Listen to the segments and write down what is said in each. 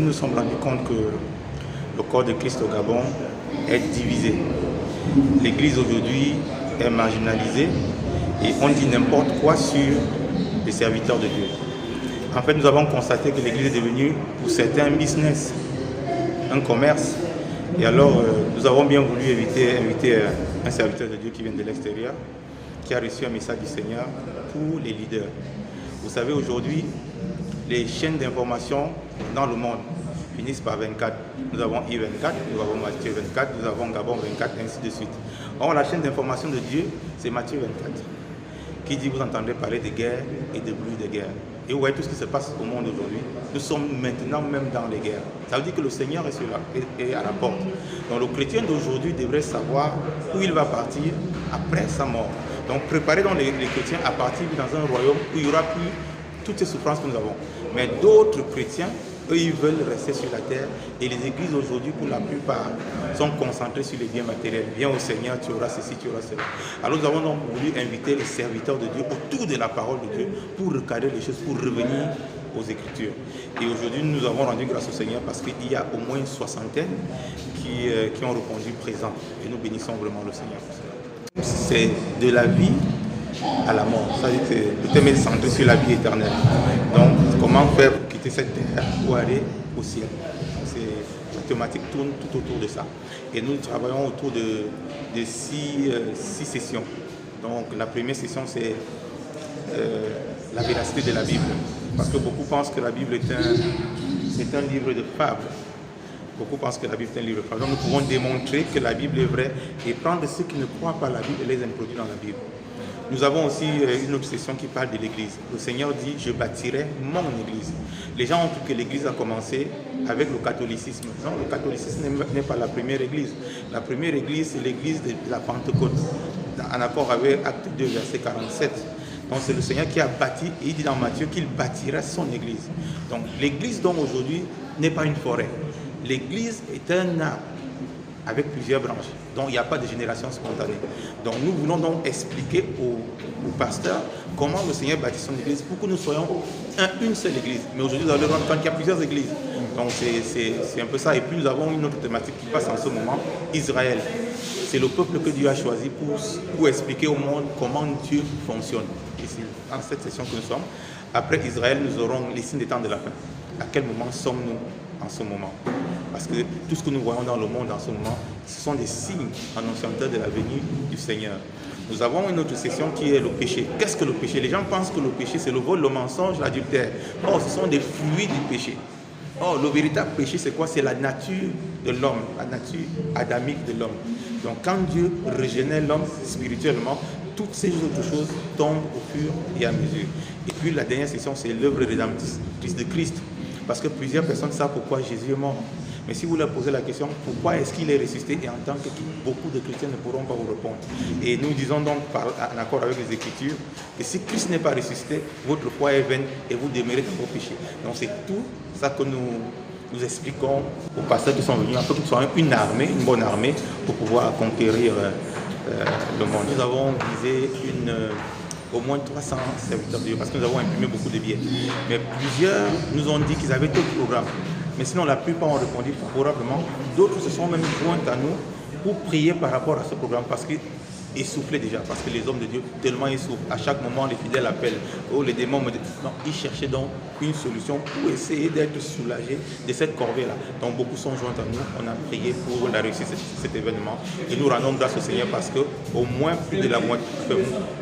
nous sommes rendus compte que le corps de Christ au Gabon est divisé. L'Église aujourd'hui est marginalisée et on dit n'importe quoi sur les serviteurs de Dieu. En fait, nous avons constaté que l'Église est devenue, pour certains, un business, un commerce. Et alors, nous avons bien voulu inviter un serviteur de Dieu qui vient de l'extérieur, qui a reçu un message du Seigneur pour les leaders. Vous savez, aujourd'hui, les chaînes d'information dans le monde finissent par 24. Nous avons I24, nous avons Matthieu 24, nous avons Gabon 24, ainsi de suite. Or, la chaîne d'information de Dieu, c'est Matthieu 24, qui dit, vous entendrez parler de guerre et de bruit de guerre. Et vous voyez tout ce qui se passe au monde aujourd'hui. Nous sommes maintenant même dans les guerres. Ça veut dire que le Seigneur est est à la porte. Donc le chrétien d'aujourd'hui devrait savoir où il va partir après sa mort. Donc préparer donc les chrétiens à partir dans un royaume où il n'y aura plus toutes ces souffrances que nous avons. Mais d'autres chrétiens, eux, ils veulent rester sur la terre. Et les églises aujourd'hui, pour la plupart, sont concentrées sur les biens matériels. Viens au Seigneur, tu auras ceci, tu auras cela. Alors nous avons donc voulu inviter les serviteurs de Dieu autour de la parole de Dieu pour recadrer les choses, pour revenir aux Écritures. Et aujourd'hui, nous avons rendu grâce au Seigneur parce qu'il y a au moins une soixantaine qui ont répondu présent. Et nous bénissons vraiment le Seigneur pour cela. C'est de la vie à la mort. C'est-à-dire que le thème est centré sur la vie éternelle. Donc, comment faire pour quitter cette terre pour aller au ciel? La thématique tourne tout autour de ça. Et nous travaillons autour de six sessions. Donc, la première session, c'est la véracité de la Bible. Parce que beaucoup pensent que la Bible est un livre de fables. Beaucoup pensent que la Bible est un livre de fables. Donc, nous pouvons démontrer que la Bible est vraie et prendre ceux qui ne croient pas à la Bible et les introduire dans la Bible. Nous avons aussi une autre session qui parle de l'Église. Le Seigneur dit, je bâtirai mon Église. Les gens ont cru que l'Église a commencé avec le catholicisme. Non, le catholicisme n'est pas la première Église. La première Église, c'est l'Église de la Pentecôte, en accord avec Acte 2, verset 47. Donc c'est le Seigneur qui a bâti, et il dit dans Matthieu qu'il bâtira son Église. Donc l'Église, donc aujourd'hui, n'est pas une forêt. L'Église est un arbre avec plusieurs branches. Donc il n'y a pas de génération spontanée. Donc nous voulons donc expliquer aux pasteurs comment le Seigneur bâtit son Église pour que nous soyons une seule Église. Mais aujourd'hui, vous allez rendre compte qu'il y a plusieurs Églises. Donc c'est un peu ça. Et puis nous avons une autre thématique qui passe en ce moment, Israël. C'est le peuple que Dieu a choisi pour expliquer au monde comment Dieu fonctionne. Ici, dans cette session que nous sommes. Après Israël, nous aurons les signes des temps de la fin. À quel moment sommes-nous en ce moment? Parce que tout ce que nous voyons dans le monde en ce moment, ce sont des signes annonciateurs de la venue du Seigneur. Nous avons une autre session qui est le péché. Qu'est-ce que le péché? Les gens pensent que le péché, c'est le vol, le mensonge, l'adultère. Or, ce sont des fruits du péché. Or, le véritable péché, c'est quoi? C'est la nature de l'homme, la nature adamique de l'homme. Donc, quand Dieu régénère l'homme spirituellement, toutes ces autres choses tombent au fur et à mesure. Et puis, la dernière session, c'est l'œuvre rédemptrice de Christ. Parce que plusieurs personnes savent pourquoi Jésus est mort. Mais si vous leur posez la question, pourquoi est-ce qu'il est ressuscité, et en tant que beaucoup de chrétiens ne pourront pas vous répondre. Et nous disons donc, en accord avec les Écritures, que si Christ n'est pas ressuscité, votre foi est vaine et vous demeurez dans vos péchés. Donc c'est tout ça que nous expliquons aux pasteurs qui sont venus, afin qu'ils soient une armée, une bonne armée, pour pouvoir conquérir le monde. Nous avons visé au moins 300 serviteurs de Dieu, parce que nous avons imprimé beaucoup de billets. Mais plusieurs nous ont dit qu'ils avaient d'autres programmes. Mais sinon, la plupart ont répondu favorablement. D'autres se sont même joints à nous pour prier par rapport à ce programme, parce qu'ils essoufflaient déjà, parce que les hommes de Dieu tellement essoufflent. À chaque moment, les fidèles appellent. Oh, les démons me disent. Non, ils cherchaient donc une solution pour essayer d'être soulagés de cette corvée-là. Donc beaucoup sont joints à nous. On a prié pour la réussite de cet événement. Et nous rendons grâce au Seigneur parce que au moins plus de la moitié,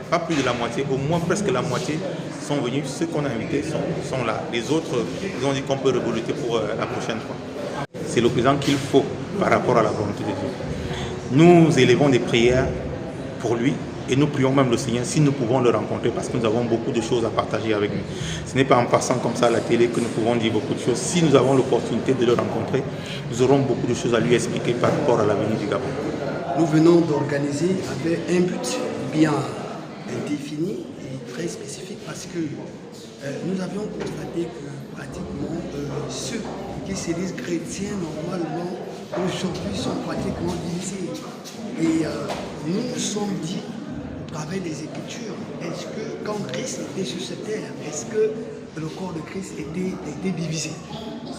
pas plus de la moitié, au moins presque la moitié sont venus. Ceux qu'on a invités sont là. Les autres, ils ont dit qu'on peut revoluter pour la prochaine fois. C'est le présent qu'il faut par rapport à la volonté de Dieu. Nous élevons des prières pour lui et nous prions même le Seigneur si nous pouvons le rencontrer, parce que nous avons beaucoup de choses à partager avec lui. Ce n'est pas en passant comme ça à la télé que nous pouvons dire beaucoup de choses. Si nous avons l'opportunité de le rencontrer, nous aurons beaucoup de choses à lui expliquer par rapport à l'avenir du Gabon. Nous venons d'organiser avec un but bien défini et très spécifique, parce que nous avions constaté que pratiquement ceux qui se disent chrétiens normalement aujourd'hui sont pratiquement divisés. Et nous nous sommes dit, au travers des Écritures, est-ce que quand Christ était sur cette terre, est-ce que le corps de Christ était divisé?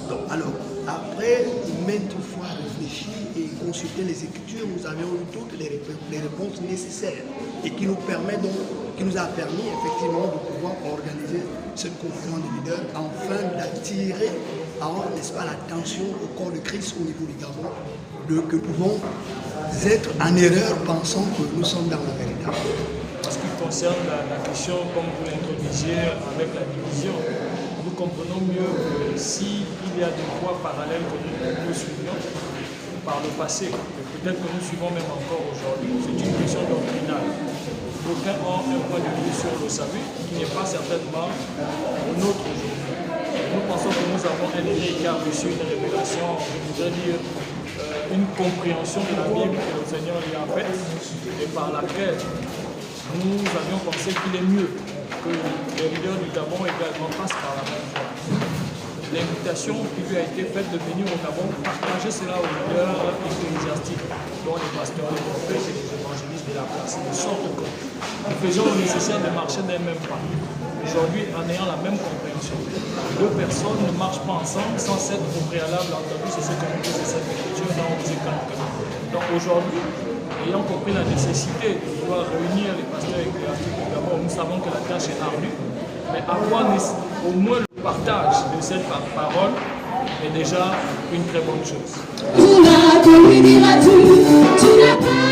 Donc, alors, après maintes fois réfléchi et consulté les Écritures, nous avions eu toutes les réponses nécessaires et qui nous a permis effectivement de pouvoir organiser cette conférence de leaders afin d'attirer, n'est-ce pas, l'attention au corps de Christ au niveau du Gabon, que nous pouvons être en erreur pensant que nous sommes dans la vérité. En ce qui concerne la question, comme vous l'introduisiez avec la division, nous comprenons mieux que s'il y a des voies parallèles que nous suivions par le passé, peut-être que nous suivons même encore aujourd'hui, c'est une question doctrinale. Aucun ont un point de vue sur le salut qui n'est pas certainement au nôtre aujourd'hui. Nous pensons que nous avons un écart reçu, une révélation, je voudrais dire, une compréhension de la Bible que le Seigneur lui a faite et par laquelle nous avions pensé qu'il est mieux que les leaders du Gabon également passent par la même voie. L'invitation qui lui a été faite de venir au Gabon, partager cela aux leaders ecclésiastiques, dont les pasteurs, les prophètes et les évangélistes de la place, de sorte que nous faisions le nécessaire de marcher d'un même pas. Aujourd'hui, en ayant la même compréhension, deux personnes ne marchent pas ensemble sans s'être au préalable entendu, c'est ce que nous disons cette écriture dans Osée 4. Donc aujourd'hui, ayant compris la nécessité de pouvoir réunir les pasteurs ecclésiastiques du Gabon, nous savons que la tâche est ardue, mais avoir au moins le partage de cette parole est déjà une très bonne chose. Tu n'as